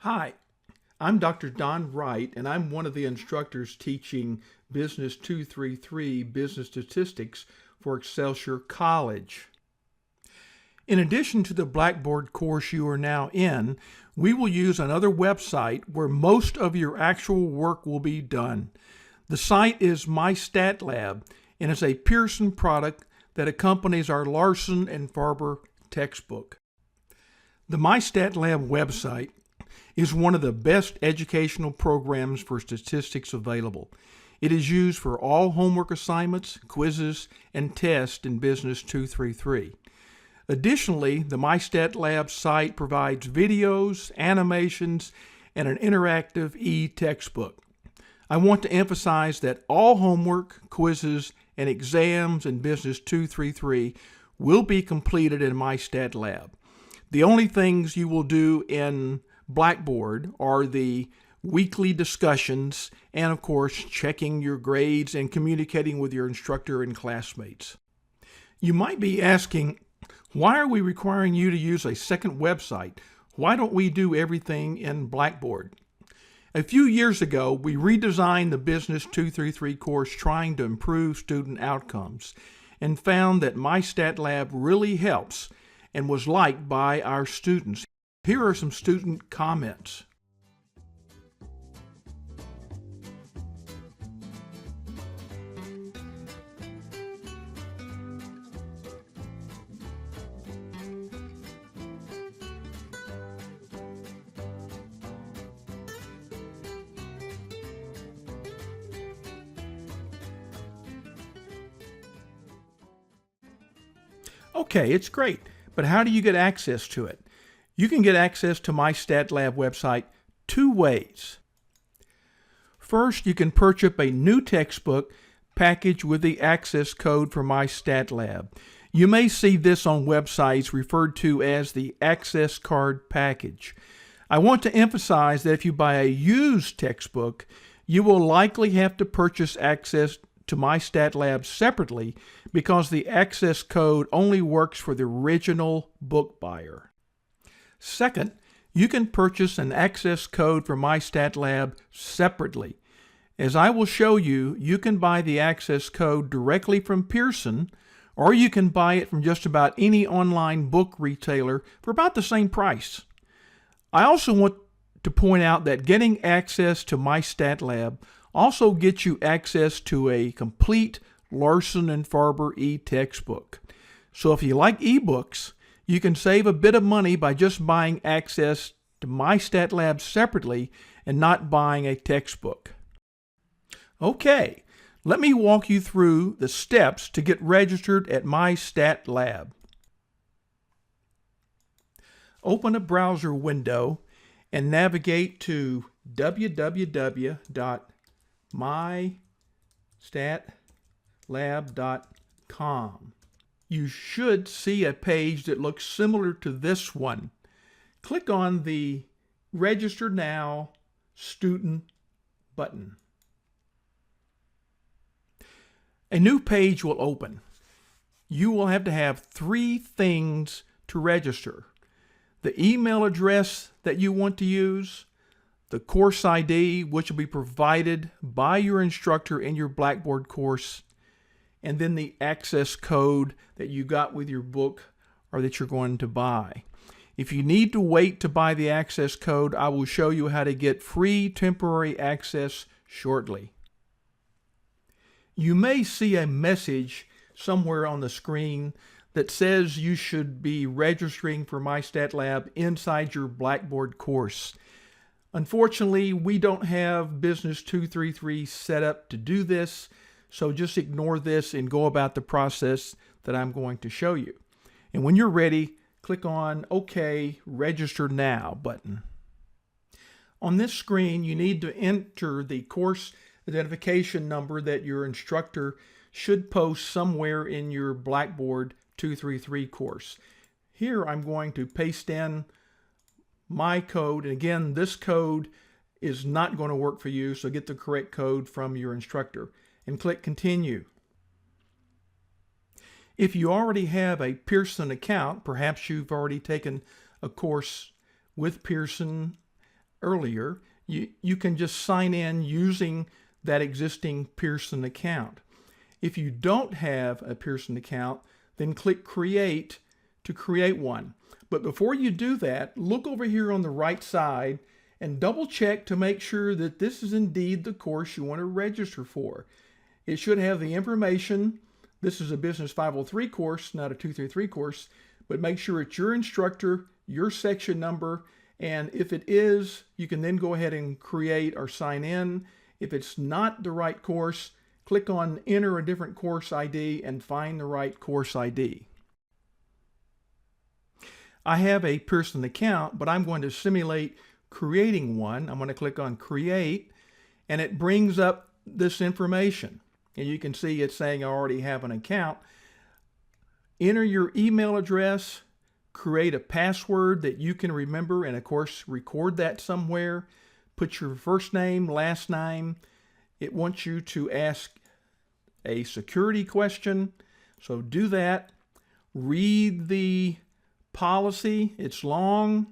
Hi, I'm Dr. Don Wright, and I'm one of the instructors teaching Business 233 Business Statistics for Excelsior College. In addition to the Blackboard course you are now in, we will use another website where most of your actual work will be done. The site is MyStatLab and is a Pearson product that accompanies our Larson and Farber textbook. The MyStatLab website is one of the best educational programs for statistics available. It is used for all homework assignments, quizzes, and tests in Business 233. Additionally, the MyStatLab site provides videos, animations, and an interactive e-textbook. I want to emphasize that all homework, quizzes, and exams in Business 233 will be completed in MyStatLab. The only things you will do in Blackboard are the weekly discussions and, of course, checking your grades and communicating with your instructor and classmates. You might be asking, why are we requiring you to use a second website? Why don't we do everything in Blackboard? A few years ago, we redesigned the Business 233 course trying to improve student outcomes and found that MyStatLab really helps and was liked by our students. Here are some student comments. Okay, it's great, but how do you get access to it? You can get access to MyStatLab website two ways. First, you can purchase a new textbook package with the access code for MyStatLab. You may see this on websites referred to as the access card package. I want to emphasize that if you buy a used textbook, you will likely have to purchase access to MyStatLab separately because the access code only works for the original book buyer. Second, you can purchase an access code for MyStatLab separately. As I will show you, you can buy the access code directly from Pearson, or you can buy it from just about any online book retailer for about the same price. I also want to point out that getting access to MyStatLab also gets you access to a complete Larson and Farber e-textbook. So if you like ebooks, you can save a bit of money by just buying access to MyStatLab separately and not buying a textbook. Okay, let me walk you through the steps to get registered at MyStatLab. Open a browser window and navigate to www.mystatlab.com. You should see a page that looks similar to this one. Click on the Register Now Student button. A new page will open. You will have to have three things to register: the email address that you want to use, the course ID, which will be provided by your instructor in your Blackboard course, and then the access code that you got with your book or that you're going to buy. If you need to wait to buy the access code, I will show you how to get free temporary access shortly. You may see a message somewhere on the screen that says you should be registering for MyStatLab inside your Blackboard course. Unfortunately, we don't have Business 233 set up to do this, so just ignore this and go about the process that I'm going to show you. And when you're ready, click on OK, Register Now button. On this screen, you need to enter the course identification number that your instructor should post somewhere in your Blackboard 233 course. Here I'm going to paste in my code, and again, this code is not going to work for you, so get the correct code from your instructor and click Continue. If you already have a Pearson account, perhaps you've already taken a course with Pearson earlier, you can just sign in using that existing Pearson account. If you don't have a Pearson account, then click Create to create one. But before you do that, look over here on the right side and double check to make sure that this is indeed the course you want to register for. It should have the information. This is a Business 503 course, not a 233 course, but make sure it's your instructor, your section number, and if it is, you can then go ahead and create or sign in. If it's not the right course, click on Enter a different course ID and find the right course ID. I have a Pearson account, but I'm going to simulate creating one. I'm going to click on Create, and it brings up this information. And you can see it's saying I already have an account. Enter your email address, create a password that you can remember, and of course record that somewhere. Put your first name, last name. It wants you to ask a security question, so do that. Read the policy. It's long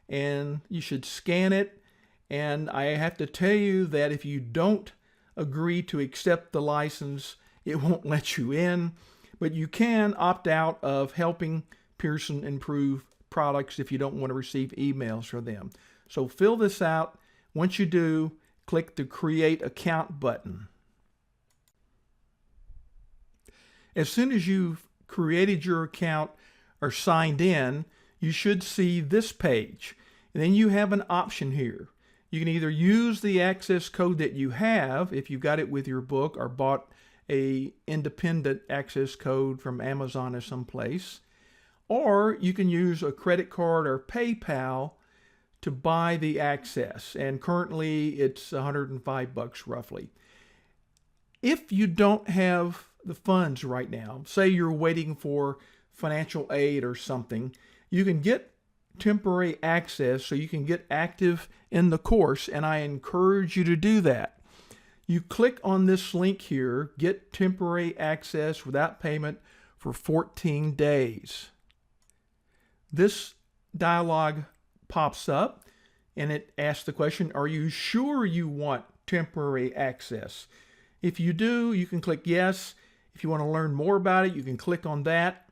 and you should scan it, and I have to tell you that if you don't agree to accept the license, it won't let you in, but you can opt out of helping Pearson improve products if you don't want to receive emails from them. So fill this out. Once you do, click the Create Account button. As soon as you've created your account or signed in, you should see this page. And then you have an option here. You can either use the access code that you have if you got it with your book or bought a independent access code from Amazon or someplace, or you can use a credit card or PayPal to buy the access, and currently it's $105 roughly. If you don't have the funds right now, say you're waiting for financial aid or something, you can get temporary access so you can get active in the course, and I encourage you to do that. You click on this link here, get temporary access without payment for 14 days. This dialog pops up and it asks the question, are you sure you want temporary access? If you do, you can click yes. If you want to learn more about it, you can click on that,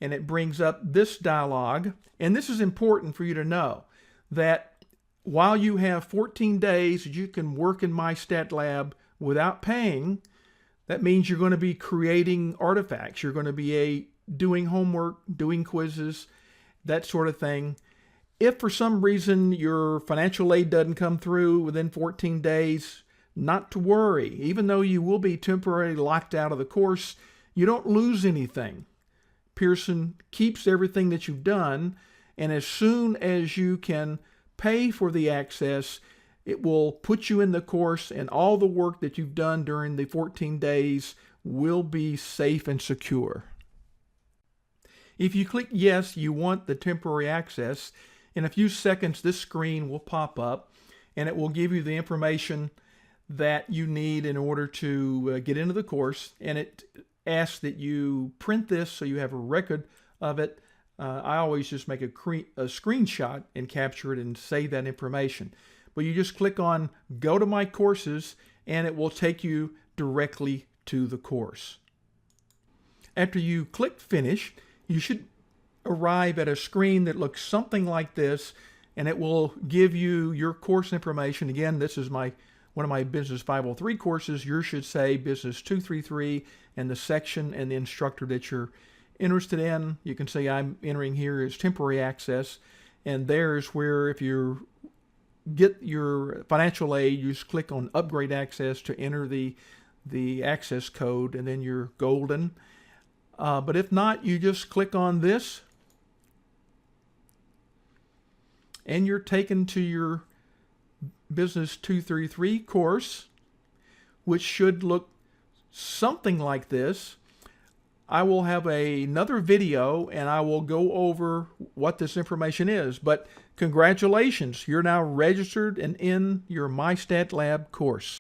and it brings up this dialog. And this is important for you to know, that while you have 14 days that you can work in MyStatLab without paying, that means you're going to be creating artifacts. You're going to be doing homework, doing quizzes, that sort of thing. If for some reason your financial aid doesn't come through within 14 days, not to worry. Even though you will be temporarily locked out of the course, you don't lose anything. Pearson keeps everything that you've done, and as soon as you can pay for the access, it will put you in the course, and all the work that you've done during the 14 days will be safe and secure. If you click yes, you want the temporary access, in a few seconds this screen will pop up, and it will give you the information that you need in order to get into the course, and it asks that you print this so you have a record of it. I always just make a screenshot and capture it and save that information. But you just click on Go to My Courses, and it will take you directly to the course. After you click Finish, you should arrive at a screen that looks something like this, and it will give you your course information. Again, this is one of my Business 503 courses. Yours should say Business 233 and the section and the instructor that you're interested in. You can say I'm entering here as temporary access, and there's where if you get your financial aid, you just click on Upgrade Access to enter the access code, and then you're golden. But if not, you just click on this, and you're taken to your Business 233 course, which should look something like this. I will have another video and I will go over what this information is, but congratulations, you're now registered and in your MyStatLab course.